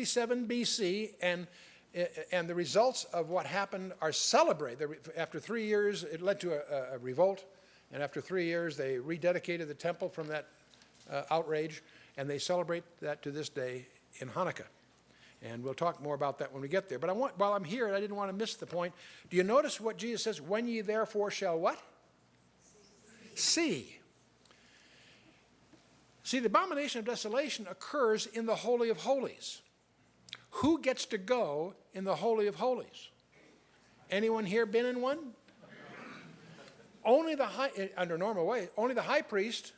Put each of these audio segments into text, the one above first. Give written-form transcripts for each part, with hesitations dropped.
67 BC, and the results of what happened are celebrated. After 3 years, it led to a revolt, and after 3 years, they rededicated the temple from that outrage, and they celebrate that to this day in Hanukkah. And we'll talk more about that when we get there. But while I'm here, I didn't want to miss the point. Do you notice what Jesus says? When ye therefore shall what? See. See, the abomination of desolation occurs in the Holy of Holies. Who gets to go in the Holy of Holies? Anyone here been in one? Only under normal way, only the high priest,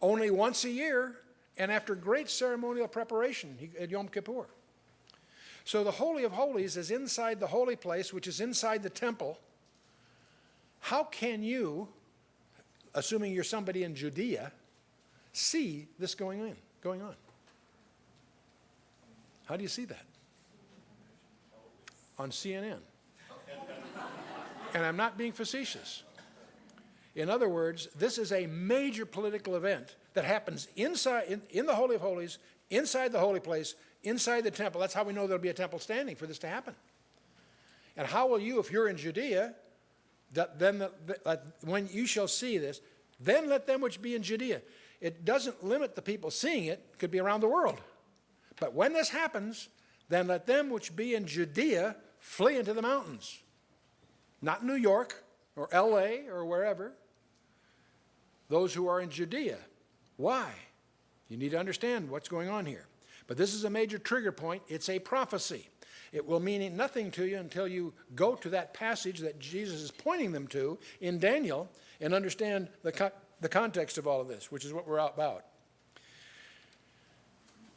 only once a year, and after great ceremonial preparation at Yom Kippur. So the Holy of Holies is inside the holy place, which is inside the temple. How can you, assuming you're somebody in Judea, see this going on? How do you see that? On CNN. And I'm not being facetious. In other words, this is a major political event that happens inside, in the Holy of Holies, inside the holy place, inside the temple. That's how we know there'll be a temple standing for this to happen. And how will you, if you're in Judea, when you shall see this, then let them which be in Judea. It doesn't limit the people seeing it. It could be around the world. But when this happens, then let them which be in Judea flee into the mountains. Not New York or LA or wherever. Those who are in Judea. Why? You need to understand what's going on here. But this is a major trigger point. It's a prophecy. It will mean nothing to you until you go to that passage that Jesus is pointing them to in Daniel and understand the context of all of this, which is what we're about.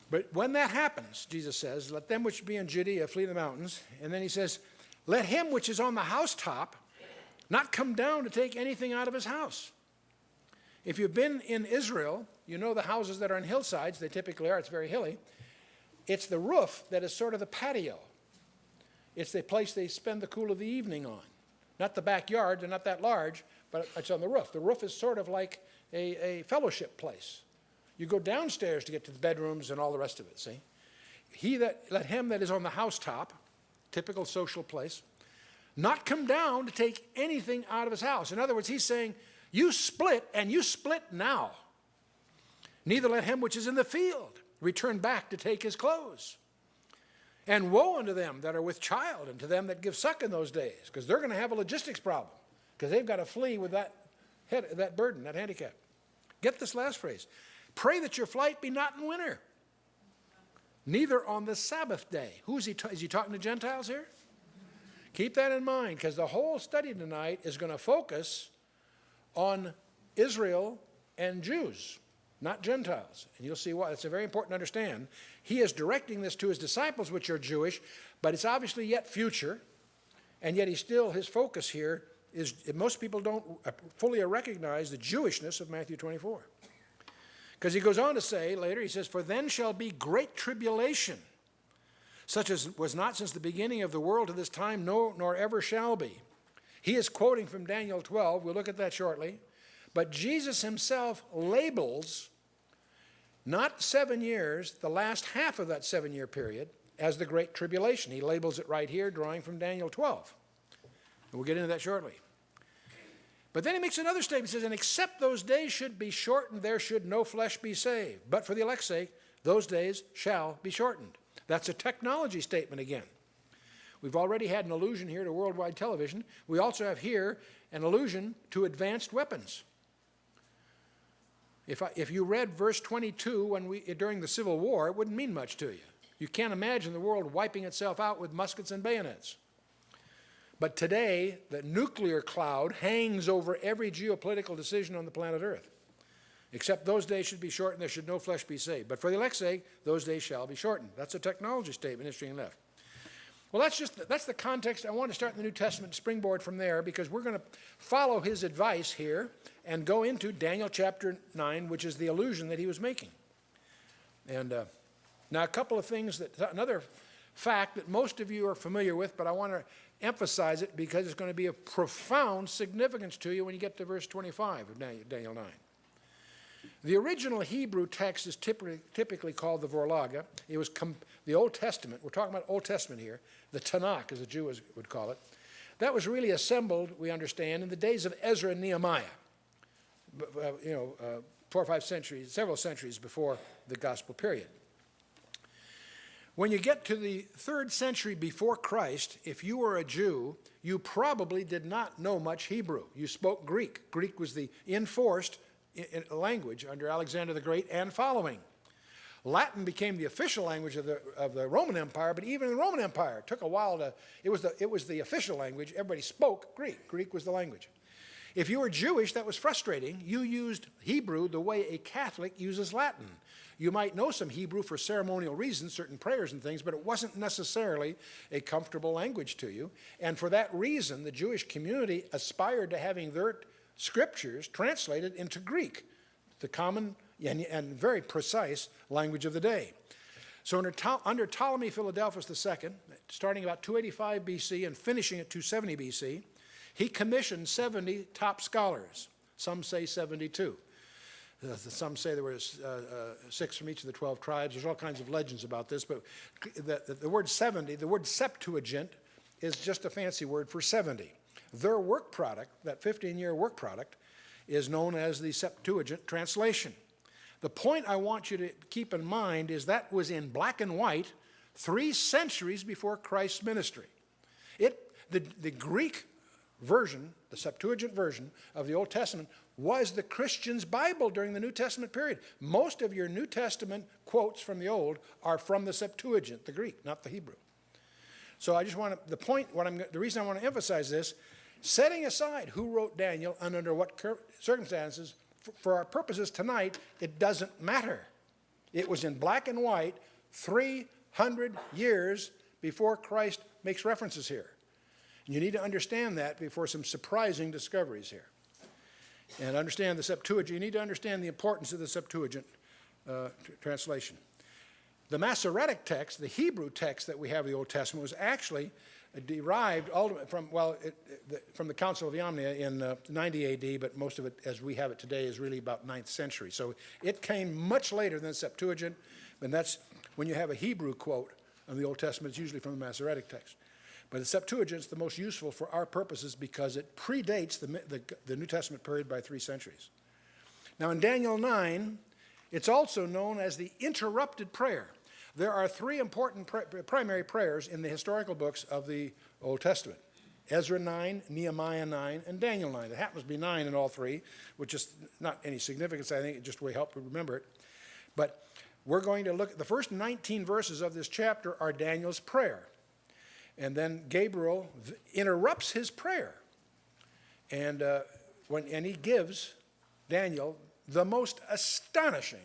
But when that happens, Jesus says, let them which be in Judea flee the mountains. And then he says, let him which is on the housetop not come down to take anything out of his house. If you've been in Israel, you know the houses that are on hillsides, they typically are, it's very hilly. It's the roof that is sort of the patio. It's the place they spend the cool of the evening on. Not the backyard, they're not that large, but it's on the roof. The roof is sort of like a fellowship place. You go downstairs to get to the bedrooms and all the rest of it, see? Let him that is on the housetop, typical social place, not come down to take anything out of his house. In other words, he's saying, you split, and you split now. Neither let him which is in the field return back to take his clothes. And woe unto them that are with child, and to them that give suck in those days, because they're going to have a logistics problem, because they've got to flee with that burden, that handicap. Get this last phrase. Pray that your flight be not in winter, neither on the Sabbath day. Is he talking to Gentiles here? Keep that in mind, because the whole study tonight is going to focus on Israel and Jews, not Gentiles. And you'll see why. It's very important to understand. He is directing this to his disciples, which are Jewish, but it's obviously yet future, and yet his focus here is, most people don't fully recognize the Jewishness of Matthew 24. Because he goes on to say later, he says, for then shall be great tribulation, such as was not since the beginning of the world to this time, no, nor ever shall be. He is quoting from Daniel 12. We'll look at that shortly. But Jesus himself labels not 7 years, the last half of that 7-year period, as the Great Tribulation. He labels it right here, drawing from Daniel 12. And we'll get into that shortly. But then he makes another statement. He says, and except those days should be shortened, there should no flesh be saved. But for the elect's sake, those days shall be shortened. That's a technology statement again. We've already had an allusion here to worldwide television. We also have here an allusion to advanced weapons. If you read verse 22 during the Civil War, it wouldn't mean much to you. You can't imagine the world wiping itself out with muskets and bayonets. But today, the nuclear cloud hangs over every geopolitical decision on the planet Earth. Except those days should be shortened, there should no flesh be saved. But for the elect's sake, those days shall be shortened. That's a technology statement, interesting enough. Well, that's the context. I want to start in the New Testament, springboard from there, because we're going to follow his advice here and go into Daniel chapter 9, which is the allusion that he was making. And now a couple of things, another fact that most of you are familiar with, but I want to emphasize it because it's going to be of profound significance to you when you get to verse 25 of Daniel 9. The original Hebrew text is typically called the Vorlage. It was the Old Testament. We're talking about Old Testament here. The Tanakh, as the Jews would call it. That was really assembled, we understand, in the days of Ezra and Nehemiah. 4 or 5 centuries, several centuries before the gospel period. When you get to the 3rd century before Christ, if you were a Jew, you probably did not know much Hebrew. You spoke Greek. Greek was the enforced language under Alexander the Great and following. Latin became the official language of the Roman Empire, but even in the Roman Empire, it took a while to, it was the official language. Everybody spoke Greek. Greek was the language. If you were Jewish, that was frustrating. You used Hebrew the way a Catholic uses Latin. You might know some Hebrew for ceremonial reasons, certain prayers and things, but it wasn't necessarily a comfortable language to you. And for that reason, the Jewish community aspired to having their scriptures translated into Greek, the common and very precise language of the day. So under Ptolemy Philadelphus II, starting about 285 BC and finishing at 270 BC, he commissioned 70 top scholars. Some say 72. Some say there were 6 from each of the 12 tribes. There's all kinds of legends about this, but the word 70, the word Septuagint, is just a fancy word for 70. Their work product, that 15-year work product, is known as the Septuagint translation. The point I want you to keep in mind is that was in black and white 3 centuries before Christ's ministry. The Greek version, the Septuagint version of the Old Testament, was the Christian's Bible during the New Testament period. Most of your New Testament quotes from the Old are from the Septuagint, the Greek, not the Hebrew. So I just want to, the reason I want to emphasize this, setting aside who wrote Daniel and under what circumstances, for our purposes tonight, it doesn't matter. It was in black and white 300 years before Christ makes references here. And you need to understand that before some surprising discoveries here. And understand the Septuagint. You need to understand the importance of the Septuagint translation. The Masoretic text, the Hebrew text that we have in the Old Testament, was actually derived from the Council of Yamnia in 90 AD, but most of it, as we have it today, is really about 9th century. So it came much later than the Septuagint, and that's when you have a Hebrew quote in the Old Testament, it's usually from the Masoretic text. But the Septuagint is the most useful for our purposes because it predates the New Testament period by 3 centuries. Now in Daniel 9, it's also known as the interrupted prayer. There are 3 important primary prayers in the historical books of the Old Testament. Ezra 9, Nehemiah 9, and Daniel 9. It happens to be 9 in all 3, which is not any significance. I think it just will help you remember it. But we're going to look at the first 19 verses of this chapter are Daniel's prayer. And then Gabriel interrupts his prayer. And he gives Daniel the most astonishing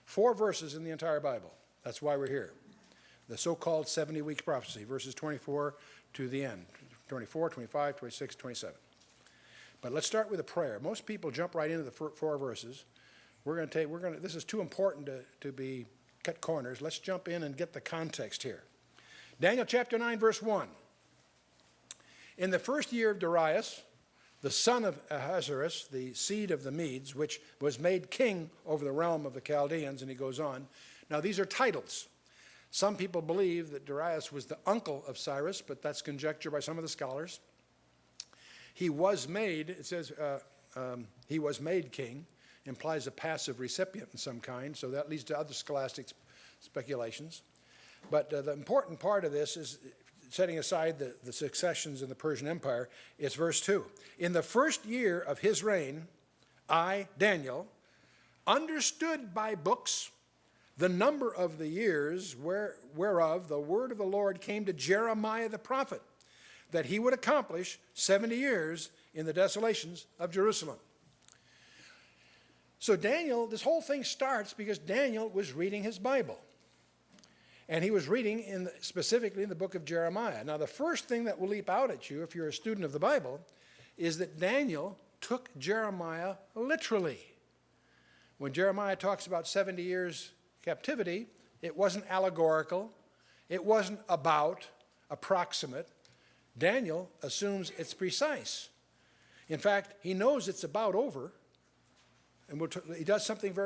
4 verses in the entire Bible. That's why we're here. The so-called 70-week prophecy, verses 24 to the end. 24, 25, 26, 27. But let's start with a prayer. Most people jump right into the 4 verses. This is too important to be cut corners. Let's jump in and get the context here. Daniel chapter 9, verse 1. In the first year of Darius, the son of Ahasuerus, the seed of the Medes, which was made king over the realm of the Chaldeans, and he goes on. Now these are titles. Some people believe that Darius was the uncle of Cyrus, but that's conjecture by some of the scholars. He was made, it says, he was made king, implies a passive recipient in some kind, so that leads to other scholastic speculations. But the important part of this is, setting aside the successions in the Persian Empire, it's verse 2. In the first year of his reign, I, Daniel, understood by books the number of the years whereof the word of the Lord came to Jeremiah the prophet, that he would accomplish 70 years in the desolations of Jerusalem. So Daniel, this whole thing starts because Daniel was reading his Bible. And he was reading specifically in the book of Jeremiah. Now, the first thing that will leap out at you if you're a student of the Bible is that Daniel took Jeremiah literally. When Jeremiah talks about 70 years captivity, it wasn't allegorical. It wasn't approximate. Daniel assumes it's precise. In fact, he knows it's about over. And he does something very